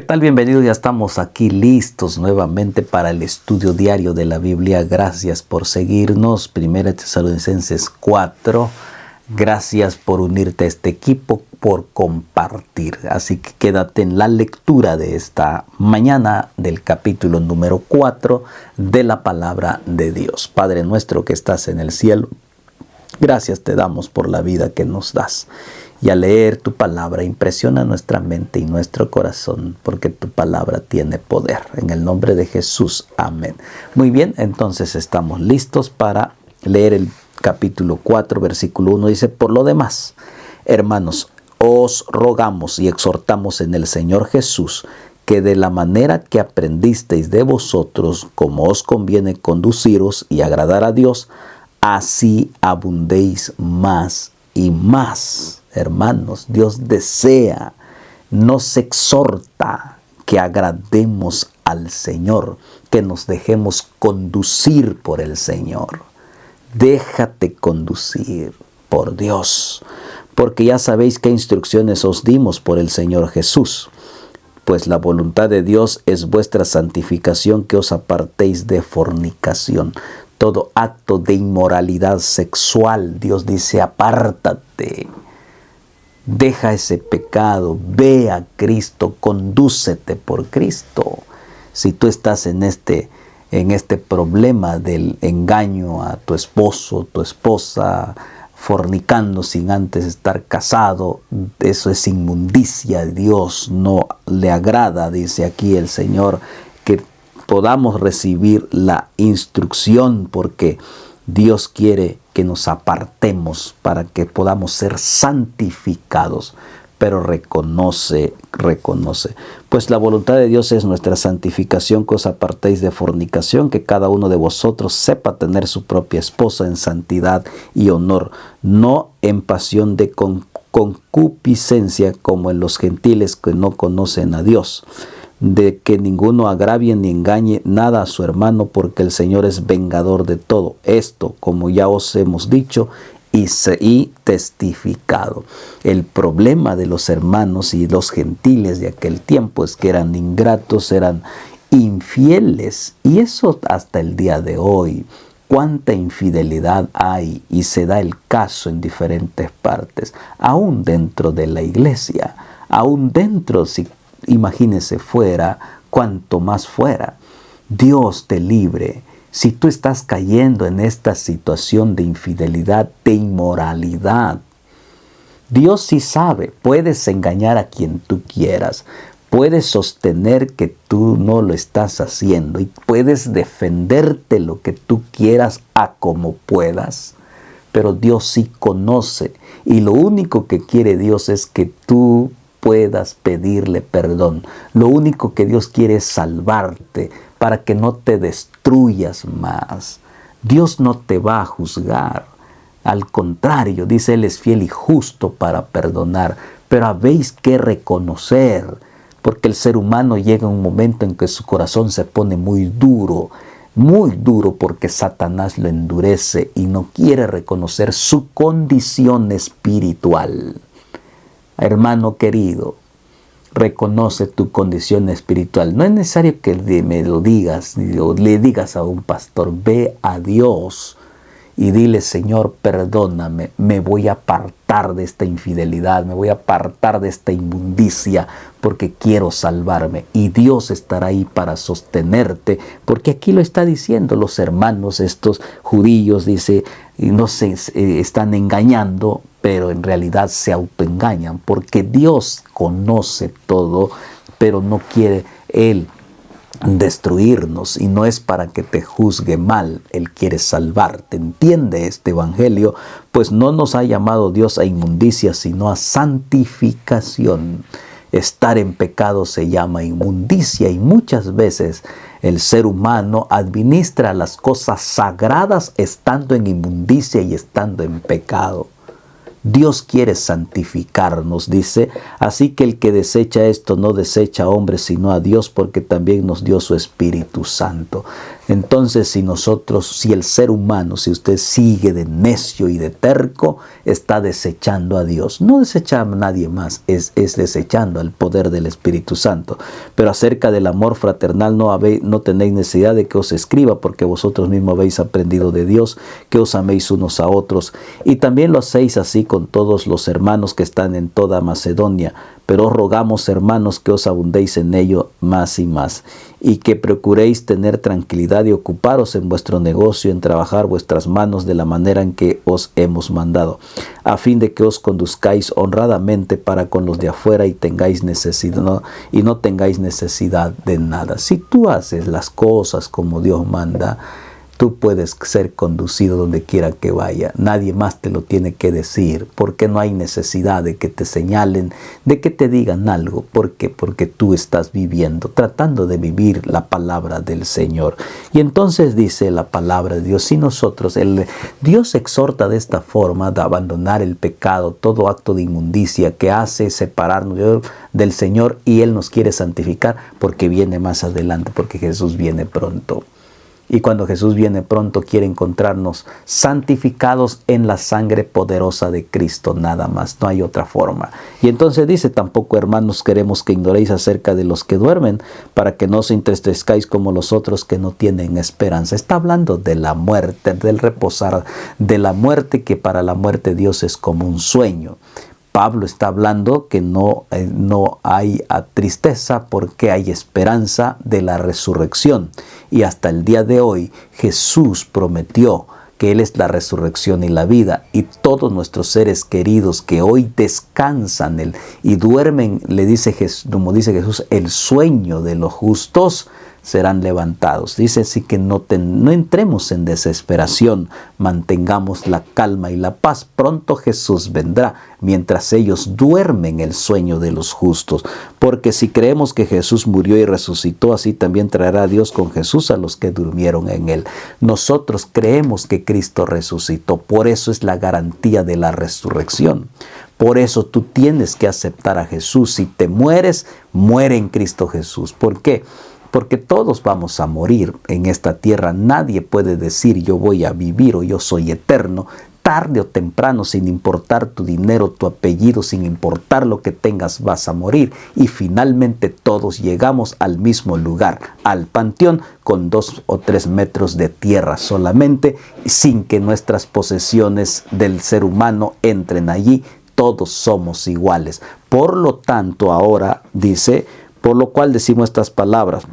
tal? Bienvenidos, ya estamos aquí listos nuevamente para el estudio diario de la Biblia. Gracias por seguirnos. 1 Tesalonicenses 4. Gracias por unirte a este equipo, por compartir. Así que quédate en la lectura de esta mañana del capítulo número 4 de la palabra de Dios. Padre nuestro que estás en el cielo, gracias te damos por la vida que nos das. Y al leer tu palabra impresiona nuestra mente y nuestro corazón, porque tu palabra tiene poder. En el nombre de Jesús, amén. Muy bien, entonces estamos listos para leer el capítulo 4, versículo 1. Dice, por lo demás, hermanos, os rogamos y exhortamos en el Señor Jesús, que de la manera que aprendisteis de vosotros, como os conviene conduciros y agradar a Dios, así abundéis más y más. Hermanos, Dios desea, nos exhorta que agrademos al Señor, que nos dejemos conducir por el Señor. Déjate conducir por Dios, porque ya sabéis qué instrucciones os dimos por el Señor Jesús. Pues la voluntad de Dios es vuestra santificación, que os apartéis de fornicación. Todo acto de inmoralidad sexual, Dios dice, apártate. Deja ese pecado, ve a Cristo, condúcete por Cristo. Si tú estás en este problema del engaño a tu esposo, tu esposa, fornicando sin antes estar casado, eso es inmundicia. Dios no le agrada, dice aquí el Señor, que podamos recibir la instrucción, porque Dios quiere que nos apartemos para que podamos ser santificados. Pero reconoce. Pues la voluntad de Dios es nuestra santificación, que os apartéis de fornicación, que cada uno de vosotros sepa tener su propia esposa en santidad y honor, no en pasión de concupiscencia como en los gentiles que no conocen a Dios. De que ninguno agravie ni engañe nada a su hermano, porque el Señor es vengador de todo esto, como ya os hemos dicho y testificado. El problema de los hermanos y los gentiles de aquel tiempo es que eran ingratos, eran infieles, y eso hasta el día de hoy. Cuánta infidelidad hay, y se da el caso en diferentes partes, aún dentro de la iglesia, aún dentro, imagínese fuera, cuanto más fuera. Dios te libre. Si tú estás cayendo en esta situación de infidelidad, de inmoralidad, Dios sí sabe. Puedes engañar a quien tú quieras. Puedes sostener que tú no lo estás haciendo. Y puedes defenderte lo que tú quieras a como puedas. Pero Dios sí conoce. Y lo único que quiere Dios es que tú puedas pedirle perdón. Lo único que Dios quiere es salvarte para que no te destruyas más. Dios no te va a juzgar. Al contrario, dice, Él es fiel y justo para perdonar. Pero habéis que reconocer, porque el ser humano llega a un momento en que su corazón se pone muy duro porque Satanás lo endurece y no quiere reconocer su condición espiritual. Hermano querido, reconoce tu condición espiritual. No es necesario que me lo digas, o le digas a un pastor. Ve a Dios y dile, Señor, perdóname, me voy a apartar de esta infidelidad, me voy a apartar de esta inmundicia, porque quiero salvarme. Y Dios estará ahí para sostenerte, porque aquí lo está diciendo los hermanos, estos judíos, dice, y no se están engañando, pero en realidad se autoengañan, porque Dios conoce todo, pero no quiere Él destruirnos, y no es para que te juzgue mal. Él quiere salvarte. Entiende este evangelio, pues no nos ha llamado Dios a inmundicia, sino a santificación. Estar en pecado se llama inmundicia, y muchas veces el ser humano administra las cosas sagradas estando en inmundicia y estando en pecado. Dios quiere santificarnos, dice, así que el que desecha esto no desecha a hombres sino a Dios, porque también nos dio su Espíritu Santo. Entonces, si el ser humano, si usted sigue de necio y de terco, está desechando a Dios. No desecha a nadie más, es desechando al poder del Espíritu Santo. Pero acerca del amor fraternal no tenéis necesidad de que os escriba, porque vosotros mismos habéis aprendido de Dios, que os améis unos a otros. Y también lo hacéis así con todos los hermanos que están en toda Macedonia. Pero os rogamos, hermanos, que os abundéis en ello más y más, y que procuréis tener tranquilidad y ocuparos en vuestro negocio, en trabajar vuestras manos de la manera en que os hemos mandado, a fin de que os conduzcáis honradamente para con los de afuera y no tengáis necesidad de nada. Si tú haces las cosas como Dios manda, tú puedes ser conducido donde quiera que vaya. Nadie más te lo tiene que decir, porque no hay necesidad de que te señalen, de que te digan algo. ¿Por qué? Porque tú estás viviendo, tratando de vivir la palabra del Señor. Y entonces dice la palabra de Dios, si nosotros, Dios exhorta de esta forma de abandonar el pecado, todo acto de inmundicia que hace separarnos del Señor, y Él nos quiere santificar porque viene más adelante, porque Jesús viene pronto. Y cuando Jesús viene pronto, quiere encontrarnos santificados en la sangre poderosa de Cristo, nada más, no hay otra forma. Y entonces dice, tampoco, hermanos, queremos que ignoréis acerca de los que duermen, para que no os entristezcáis como los otros que no tienen esperanza. Está hablando de la muerte, del reposar, de la muerte, que para la muerte Dios es como un sueño. Pablo está hablando que no hay tristeza, porque hay esperanza de la resurrección. Y hasta el día de hoy Jesús prometió que Él es la resurrección y la vida, y todos nuestros seres queridos que hoy descansan y duermen, como dice Jesús, el sueño de los justos, serán levantados. Dice así que no entremos en desesperación, mantengamos la calma y la paz. Pronto Jesús vendrá, mientras ellos duermen el sueño de los justos. Porque si creemos que Jesús murió y resucitó, así también traerá Dios con Jesús a los que durmieron en Él. Nosotros creemos que Cristo resucitó, por eso es la garantía de la resurrección. Por eso tú tienes que aceptar a Jesús. Si te mueres, muere en Cristo Jesús. ¿Por qué? Porque todos vamos a morir en esta tierra. Nadie puede decir yo voy a vivir o yo soy eterno. Tarde o temprano, sin importar tu dinero, tu apellido, sin importar lo que tengas, vas a morir. Y finalmente todos llegamos al mismo lugar, al panteón, con 2 o 3 metros de tierra solamente, sin que nuestras posesiones del ser humano entren allí. Todos somos iguales. Por lo tanto, ahora dice, por lo cual decimos estas palabras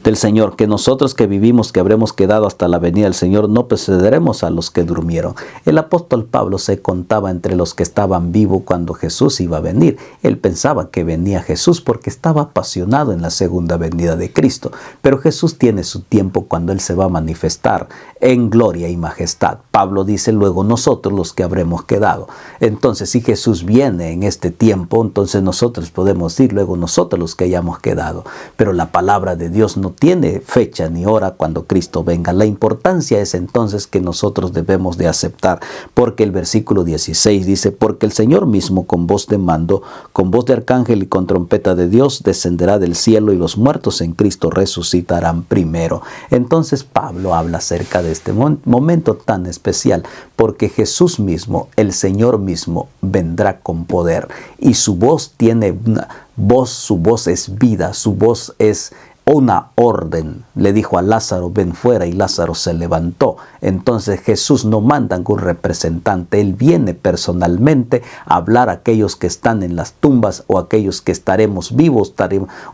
del Señor, que nosotros que vivimos, que habremos quedado hasta la venida del Señor, no precederemos a los que durmieron. El apóstol Pablo se contaba entre los que estaban vivos cuando Jesús iba a venir. Él pensaba que venía Jesús porque estaba apasionado en la segunda venida de Cristo. Pero Jesús tiene su tiempo cuando Él se va a manifestar en gloria y majestad. Pablo dice, luego nosotros los que habremos quedado. Entonces, si Jesús viene en este tiempo, entonces nosotros podemos decir, luego nosotros los que hayamos quedado. Pero la palabra de Dios no tiene fecha ni hora cuando Cristo venga. La importancia es entonces que nosotros debemos de aceptar, porque el versículo 16 dice, porque el Señor mismo con voz de mando, con voz de arcángel y con trompeta de Dios descenderá del cielo, y los muertos en Cristo resucitarán primero. Entonces Pablo habla acerca de este momento tan especial, porque Jesús mismo, el Señor mismo, vendrá con poder, y su voz tiene una voz, su voz es vida, su voz es una orden. Le dijo a Lázaro, ven fuera, y Lázaro se levantó. Entonces Jesús no manda a un representante, Él viene personalmente a hablar a aquellos que están en las tumbas, o aquellos que estaremos vivos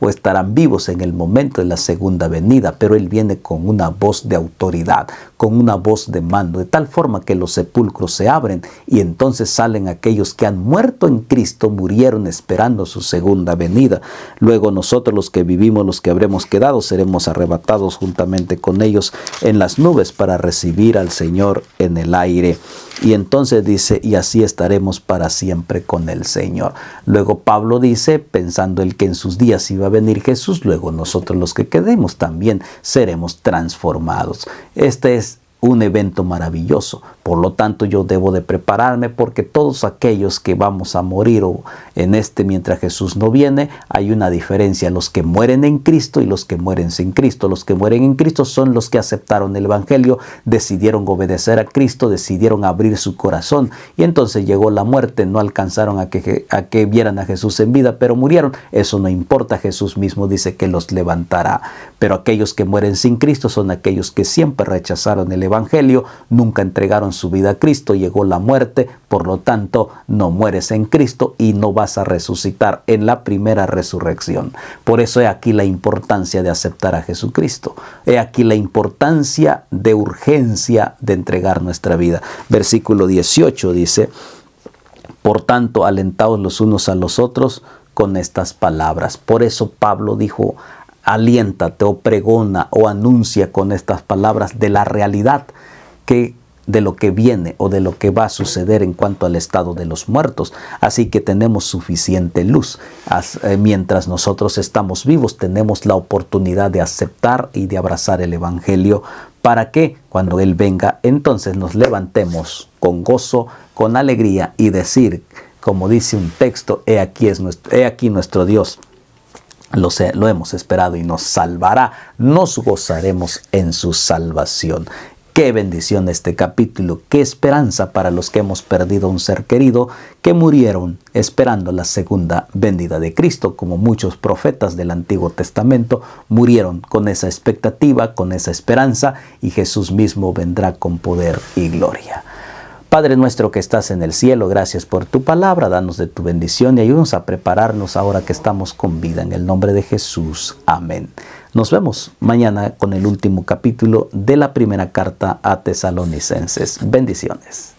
o estarán vivos en el momento de la segunda venida, pero Él viene con una voz de autoridad, con una voz de mando, de tal forma que los sepulcros se abren, y entonces salen aquellos que han muerto en Cristo, murieron esperando su segunda venida. Luego nosotros los que vivimos, los que habremos quedado, seremos arrebatados juntamente con ellos en las nubes para recibir al Señor en el aire. Y entonces dice, y así estaremos para siempre con el Señor. Luego Pablo dice, pensando el que en sus días iba a venir Jesús, luego nosotros los que quedemos también seremos transformados. Este es un evento maravilloso, Por lo tanto, yo debo de prepararme, porque todos aquellos que vamos a morir mientras Jesús no viene, hay una diferencia: los que mueren en Cristo y los que mueren sin Cristo. Los que mueren en Cristo son los que aceptaron el Evangelio, decidieron obedecer a Cristo, decidieron abrir su corazón, y entonces llegó la muerte. No alcanzaron a que vieran a Jesús en vida, pero murieron. Eso no importa, Jesús mismo dice que los levantará. Pero aquellos que mueren sin Cristo son aquellos que siempre rechazaron el Evangelio, nunca entregaron su vida a Cristo, llegó la muerte. Por lo tanto, no mueres en Cristo y no vas a resucitar en la primera resurrección. Por eso he aquí la importancia de aceptar a Jesucristo. He aquí la importancia de urgencia de entregar nuestra vida. Versículo 18 dice: por tanto, alentaos los unos a los otros con estas palabras. Por eso Pablo dijo: aliéntate, o pregona, o anuncia con estas palabras de la realidad de lo que viene o de lo que va a suceder en cuanto al estado de los muertos. Así que tenemos suficiente luz. Mientras nosotros estamos vivos, tenemos la oportunidad de aceptar y de abrazar el Evangelio, para que cuando Él venga, entonces nos levantemos con gozo, con alegría, y decir, como dice un texto: he aquí nuestro Dios. Lo hemos esperado y nos salvará. Nos gozaremos en su salvación. Qué bendición este capítulo, qué esperanza para los que hemos perdido un ser querido, que murieron esperando la segunda venida de Cristo, como muchos profetas del Antiguo Testamento murieron con esa expectativa, con esa esperanza, y Jesús mismo vendrá con poder y gloria. Padre nuestro que estás en el cielo, gracias por tu palabra. Danos de tu bendición y ayúdanos a prepararnos ahora que estamos con vida. En el nombre de Jesús. Amén. Nos vemos mañana con el último capítulo de la primera carta a Tesalonicenses. Bendiciones.